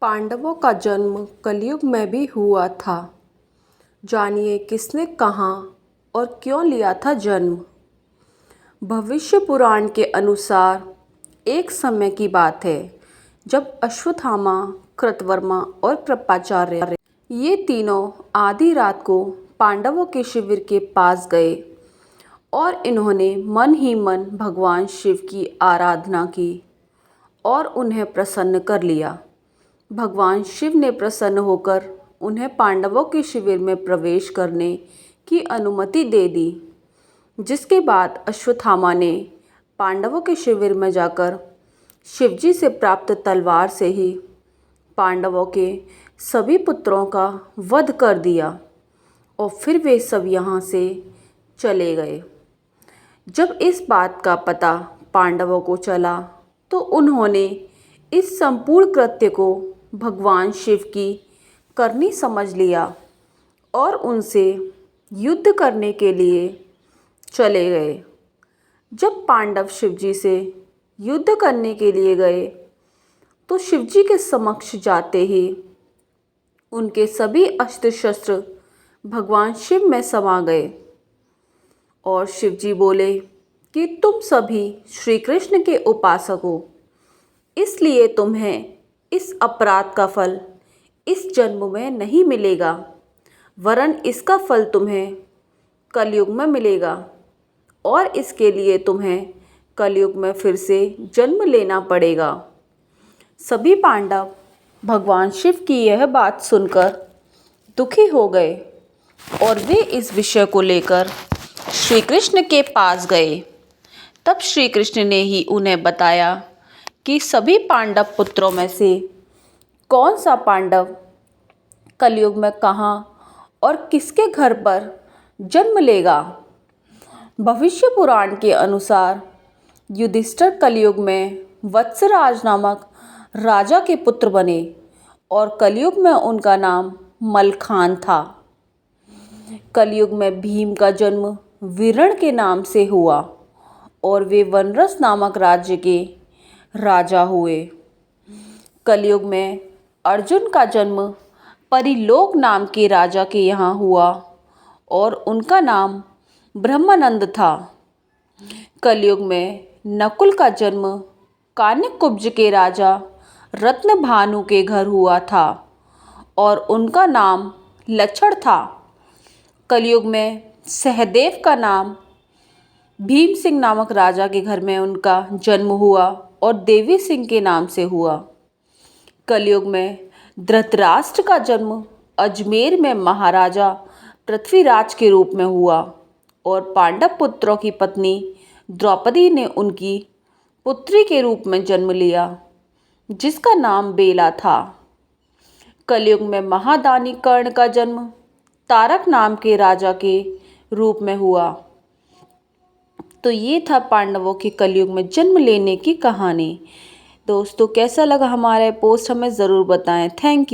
पांडवों का जन्म कलयुग में भी हुआ था। जानिए किसने कहाँ और क्यों लिया था जन्म। भविष्य पुराण के अनुसार एक समय की बात है जब अश्वत्थामा, कृतवर्मा और कृपाचार्य ये तीनों आधी रात को पांडवों के शिविर के पास गए और इन्होंने मन ही मन भगवान शिव की आराधना की और उन्हें प्रसन्न कर लिया। भगवान शिव ने प्रसन्न होकर उन्हें पांडवों के शिविर में प्रवेश करने की अनुमति दे दी, जिसके बाद अश्वत्थामा ने पांडवों के शिविर में जाकर शिवजी से प्राप्त तलवार से ही पांडवों के सभी पुत्रों का वध कर दिया और फिर वे सब यहाँ से चले गए। जब इस बात का पता पांडवों को चला तो उन्होंने इस संपूर्ण कृत्य को भगवान शिव की करनी समझ लिया और उनसे युद्ध करने के लिए चले गए। जब पांडव शिवजी से युद्ध करने के लिए गए तो शिवजी के समक्ष जाते ही उनके सभी अस्त्र शस्त्र भगवान शिव में समा गए और शिवजी बोले कि तुम सभी श्री कृष्ण के उपासक हो, इसलिए तुम्हें इस अपराध का फल इस जन्म में नहीं मिलेगा, वरन इसका फल तुम्हें कलयुग में मिलेगा और इसके लिए तुम्हें कलयुग में फिर से जन्म लेना पड़ेगा। सभी पांडव भगवान शिव की यह बात सुनकर दुखी हो गए और वे इस विषय को लेकर श्री कृष्ण के पास गए। तब श्री कृष्ण ने ही उन्हें बताया कि सभी पांडव पुत्रों में से कौन सा पांडव कलयुग में कहाँ और किसके घर पर जन्म लेगा। भविष्य पुराण के अनुसार युधिष्ठिर कलयुग में वत्सराज नामक राजा के पुत्र बने और कलयुग में उनका नाम मलखान था। कलयुग में भीम का जन्म विरण के नाम से हुआ और वे वनरस नामक राज्य के राजा हुए। कलयुग में अर्जुन का जन्म परिलोक नाम के राजा के यहाँ हुआ और उनका नाम ब्रह्मानंद था। कलयुग में नकुल का जन्म कान्यकुब्ज के राजा रत्नभानु के घर हुआ था और उनका नाम लक्षण था। कलयुग में सहदेव का नाम भीम सिंह नामक राजा के घर में उनका जन्म हुआ और देवी सिंह के नाम से हुआ। कलयुग में धृतराष्ट्र का जन्म अजमेर में महाराजा पृथ्वीराज के रूप में हुआ और पांडव पुत्रों की पत्नी द्रौपदी ने उनकी पुत्री के रूप में जन्म लिया, जिसका नाम बेला था। कलयुग में महादानी कर्ण का जन्म तारक नाम के राजा के रूप में हुआ। तो ये था पांडवों के कलयुग में जन्म लेने की कहानी। दोस्तों, कैसा लगा हमारा पोस्ट हमें ज़रूर बताएं। Thank you.